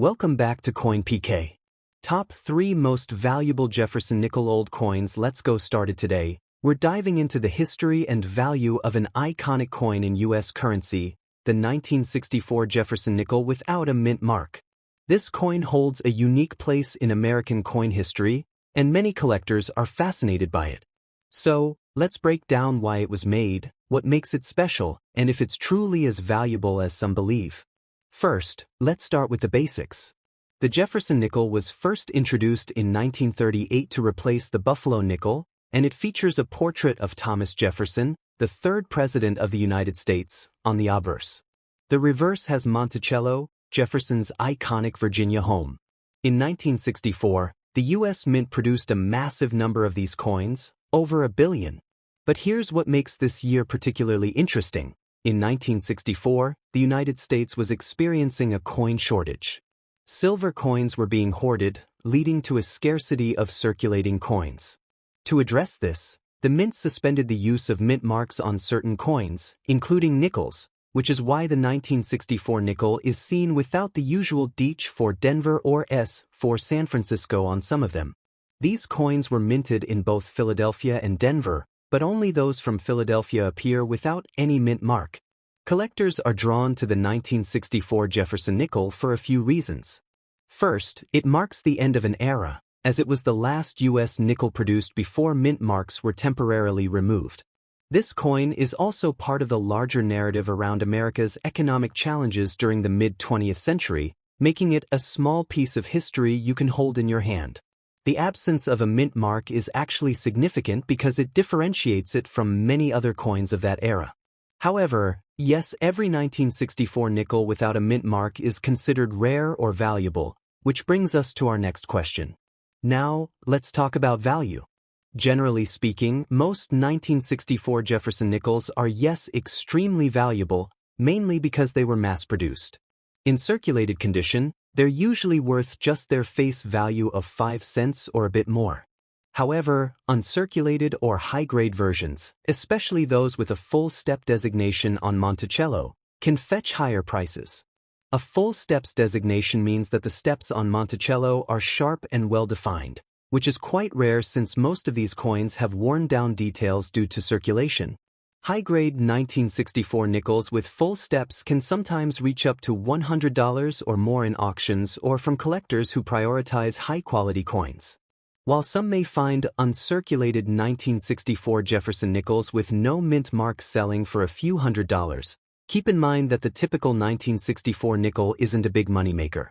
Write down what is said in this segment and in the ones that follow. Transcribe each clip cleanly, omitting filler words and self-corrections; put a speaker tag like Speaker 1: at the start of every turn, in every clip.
Speaker 1: Welcome back to Coin PK. Top 3 most valuable Jefferson Nickel old coins. Let's go started today. We're diving into the history and value of an iconic coin in U.S. currency, the 1964 Jefferson Nickel without a mint mark. This coin holds a unique place in American coin history, and many collectors are fascinated by it. So, let's break down why it was made, what makes it special, and if it's truly as valuable as some believe. First, let's start with the basics. The Jefferson nickel was first introduced in 1938 to replace the Buffalo nickel, and it features a portrait of Thomas Jefferson, the third president of the United States, on the obverse. The reverse has Monticello, Jefferson's iconic Virginia home. In 1964, the U.S. Mint produced a massive number of these coins, over 1 billion. But here's what makes this year particularly interesting. In 1964, the United States was experiencing a coin shortage. Silver coins were being hoarded, leading to a scarcity of circulating coins. To address this, the mint suspended the use of mint marks on certain coins, including nickels, which is why the 1964 nickel is seen without the usual DH for Denver or S for San Francisco on some of them. These coins were minted in both Philadelphia and Denver, but only those from Philadelphia appear without any mint mark. Collectors are drawn to the 1964 Jefferson nickel for a few reasons. First, it marks the end of an era, as it was the last U.S. nickel produced before mint marks were temporarily removed. This coin is also part of the larger narrative around America's economic challenges during the mid-20th century, making it a small piece of history you can hold in your hand. The absence of a mint mark is actually significant because it differentiates it from many other coins of that era. However, yes, every 1964 nickel without a mint mark is considered rare or valuable, which brings us to our next question. Now, let's talk about value. Generally speaking, most 1964 Jefferson nickels are extremely valuable, mainly because they were mass-produced. In circulated condition, they're usually worth just their face value of 5 cents or a bit more. However, uncirculated or high-grade versions, especially those with a full step designation on Monticello, can fetch higher prices. A full steps designation means that the steps on Monticello are sharp and well-defined, which is quite rare since most of these coins have worn-down details due to circulation. High-grade 1964 nickels with full steps can sometimes reach up to $100 or more in auctions or from collectors who prioritize high-quality coins. While some may find uncirculated 1964 Jefferson nickels with no mint mark selling for a few $100s, keep in mind that the typical 1964 nickel isn't a big moneymaker.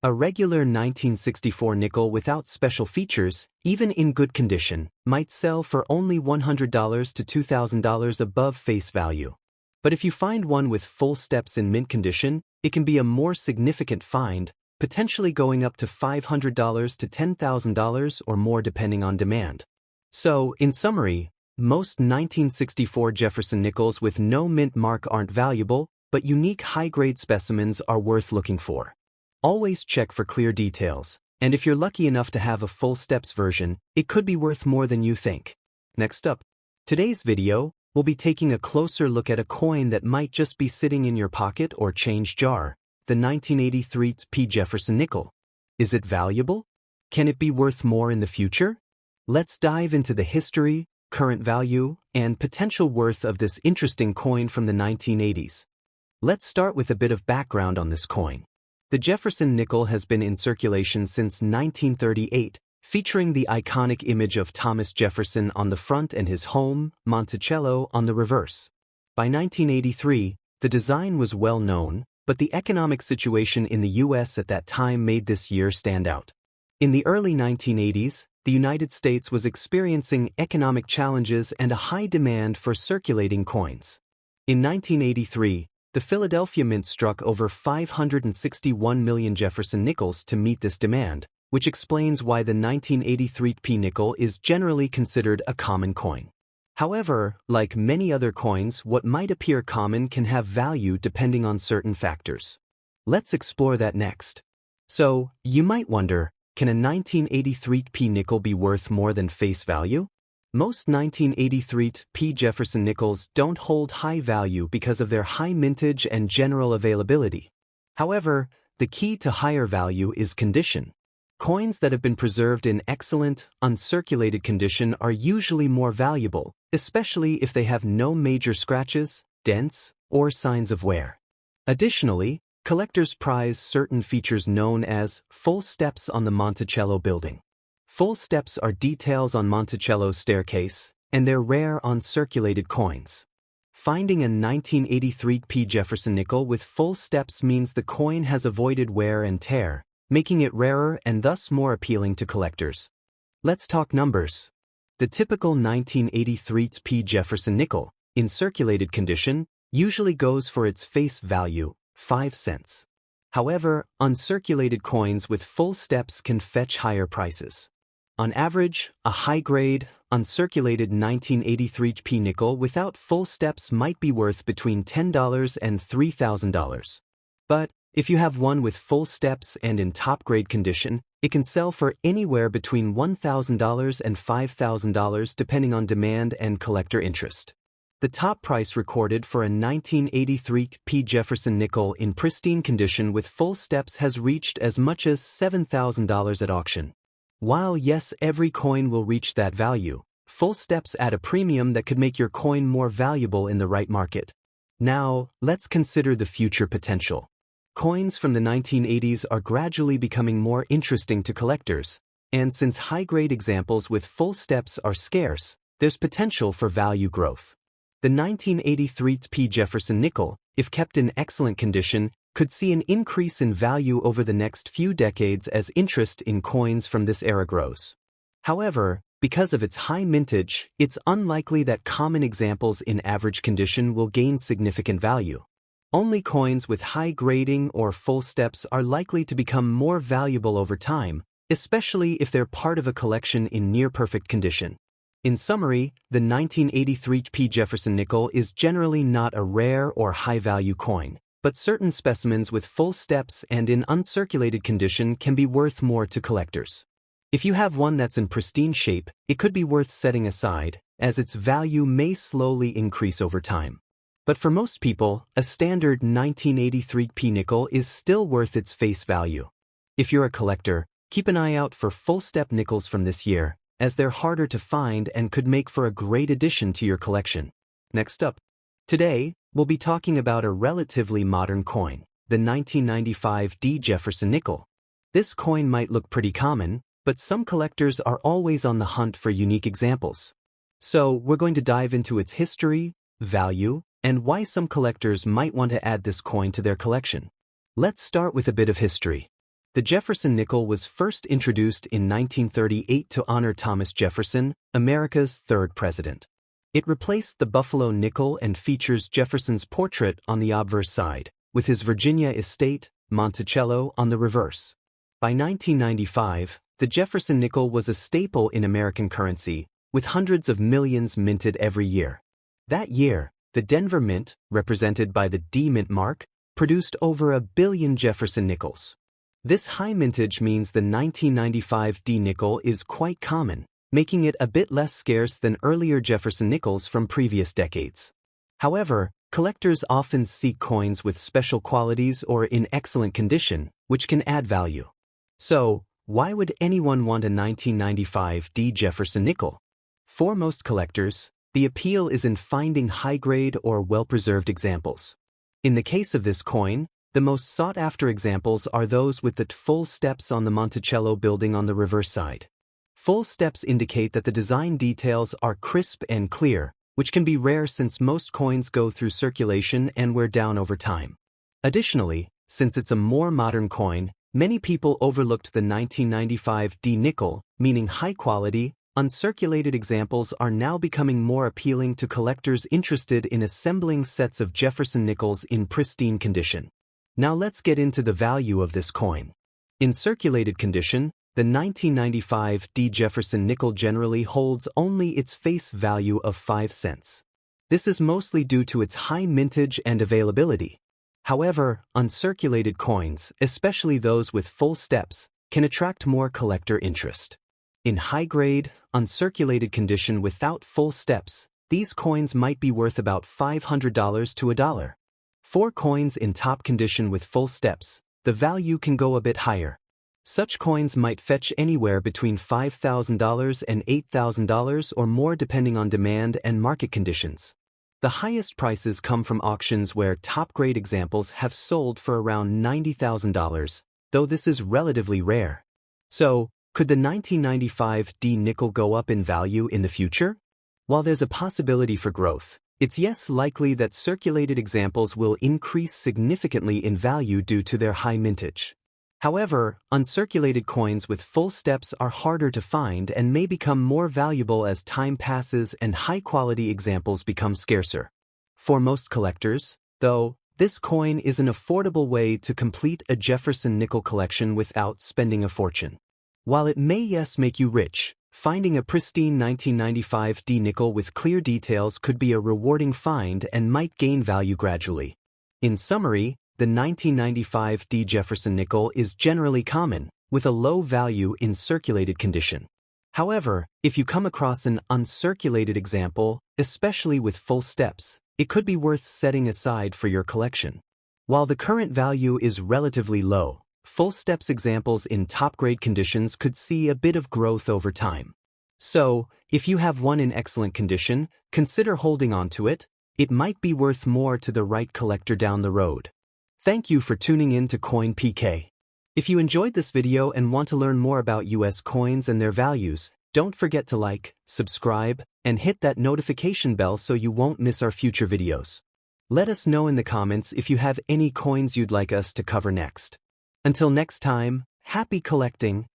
Speaker 1: A regular 1964 nickel without special features, even in good condition, might sell for only $100 to $2,000 above face value. But if you find one with full steps in mint condition, it can be a more significant find, potentially going up to $500 to $10,000 or more depending on demand. So, in summary, most 1964 Jefferson nickels with no mint mark aren't valuable, but unique high-grade specimens are worth looking for. Always check for clear details, and if you're lucky enough to have a full steps version, it could be worth more than you think. Next up, today's video, we'll be taking a closer look at a coin that might just be sitting in your pocket or change jar, the 1983 P. Jefferson nickel. Is it valuable? Can it be worth more in the future? Let's dive into the history, current value, and potential worth of this interesting coin from the 1980s. Let's start with a bit of background on this coin. The Jefferson nickel has been in circulation since 1938, featuring the iconic image of Thomas Jefferson on the front and his home, Monticello, on the reverse. By 1983, the design was well known, but the economic situation in the U.S. at that time made this year stand out. In the early 1980s, the United States was experiencing economic challenges and a high demand for circulating coins. In 1983, the Philadelphia Mint struck over 561 million Jefferson nickels to meet this demand, which explains why the 1983 P nickel is generally considered a common coin. However, like many other coins, what might appear common can have value depending on certain factors. Let's explore that next. So, you might wonder, can a 1983 P nickel be worth more than face value? Most 1983 P. Jefferson nickels don't hold high value because of their high mintage and general availability. However, The key to higher value is condition. Coins that have been preserved in excellent, uncirculated condition are usually more valuable, especially if they have no major scratches, dents, or signs of wear. Additionally, collectors prize certain features known as full steps on the Monticello building. Full steps are details on Monticello's staircase, and they're rare on circulated coins. Finding a 1983 P. Jefferson nickel with full steps means the coin has avoided wear and tear, making it rarer and thus more appealing to collectors. Let's talk numbers. The typical 1983 P. Jefferson nickel, in circulated condition, usually goes for its face value, 5 cents. However, uncirculated coins with full steps can fetch higher prices. On average, a high-grade, uncirculated 1983 P. nickel without full steps might be worth between $10 and $3,000. But if you have one with full steps and in top-grade condition, it can sell for anywhere between $1,000 and $5,000 depending on demand and collector interest. The top price recorded for a 1983 P. Jefferson nickel in pristine condition with full steps has reached as much as $7,000 at auction. While yes, every coin will reach that value, full steps add a premium that could make your coin more valuable in the right market. Now, let's consider the future potential. Coins from the 1980s are gradually becoming more interesting to collectors, and since high-grade examples with full steps are scarce, there's potential for value growth. The 1983 P. Jefferson nickel, if kept in excellent condition, could see an increase in value over the next few decades as interest in coins from this era grows. However, because of its high mintage, it's unlikely that common examples in average condition will gain significant value. Only coins with high grading or full steps are likely to become more valuable over time, especially if they're part of a collection in near-perfect condition. In summary, the 1983 P. Jefferson nickel is generally not a rare or high-value coin, but certain specimens with full steps and in uncirculated condition can be worth more to collectors. If you have one that's in pristine shape, it could be worth setting aside, as its value may slowly increase over time. But for most people, a standard 1983 P. nickel is still worth its face value. If you're a collector, keep an eye out for full-step nickels from this year, as they're harder to find and could make for a great addition to your collection. Next up. Today, we'll be talking about a relatively modern coin, the 1995 D. Jefferson nickel. This coin might look pretty common, but some collectors are always on the hunt for unique examples. So, we're going to dive into its history, value, and why some collectors might want to add this coin to their collection. Let's start with a bit of history. The Jefferson nickel was first introduced in 1938 to honor Thomas Jefferson, America's third president. It replaced the Buffalo nickel and features Jefferson's portrait on the obverse side, with his Virginia estate, Monticello, on the reverse. By 1995, the Jefferson nickel was a staple in American currency, with hundreds of millions minted every year. That year, the Denver Mint, represented by the D Mint mark, produced over 1 billion Jefferson nickels. This high mintage means the 1995 D nickel is quite common, making it a bit less scarce than earlier Jefferson nickels from previous decades. However, collectors often seek coins with special qualities or in excellent condition, which can add value. So, why would anyone want a 1995 D Jefferson nickel? For most collectors, the appeal is in finding high-grade or well-preserved examples. In the case of this coin, the most sought-after examples are those with the full steps on the Monticello building on the reverse side. Full steps indicate that the design details are crisp and clear, which can be rare since most coins go through circulation and wear down over time. Additionally, since it's a more modern coin, many people overlooked the 1995 D nickel, meaning high-quality, uncirculated examples are now becoming more appealing to collectors interested in assembling sets of Jefferson nickels in pristine condition. Now let's get into the value of this coin. In circulated condition, the 1995 D Jefferson nickel generally holds only its face value of 5 cents. This is mostly due to its high mintage and availability. However, uncirculated coins, especially those with full steps, can attract more collector interest. In high-grade, uncirculated condition without full steps, these coins might be worth about $500 to $1. For coins in top condition with full steps, the value can go a bit higher. Such coins might fetch anywhere between $5,000 and $8,000 or more depending on demand and market conditions. The highest prices come from auctions where top-grade examples have sold for around $90,000, though this is relatively rare. So, could the 1995 D nickel go up in value in the future? While there's a possibility for growth, it's likely that circulated examples will increase significantly in value due to their high mintage. However, uncirculated coins with full steps are harder to find and may become more valuable as time passes and high-quality examples become scarcer. For most collectors, though, this coin is an affordable way to complete a Jefferson Nickel collection without spending a fortune. While it may make you rich, finding a pristine 1995 D nickel with clear details could be a rewarding find and might gain value gradually. In summary, the 1995 D Jefferson Nickel is generally common, with a low value in circulated condition. However, if you come across an uncirculated example, especially with full steps, it could be worth setting aside for your collection. While the current value is relatively low, full steps examples in top-grade conditions could see a bit of growth over time. So, if you have one in excellent condition, consider holding on to it. It might be worth more to the right collector down the road. Thank you for tuning in to Coin PK. If you enjoyed this video and want to learn more about US coins and their values, don't forget to like, subscribe, and hit that notification bell so you won't miss our future videos. Let us know in the comments if you have any coins you'd like us to cover next. Until next time, happy collecting!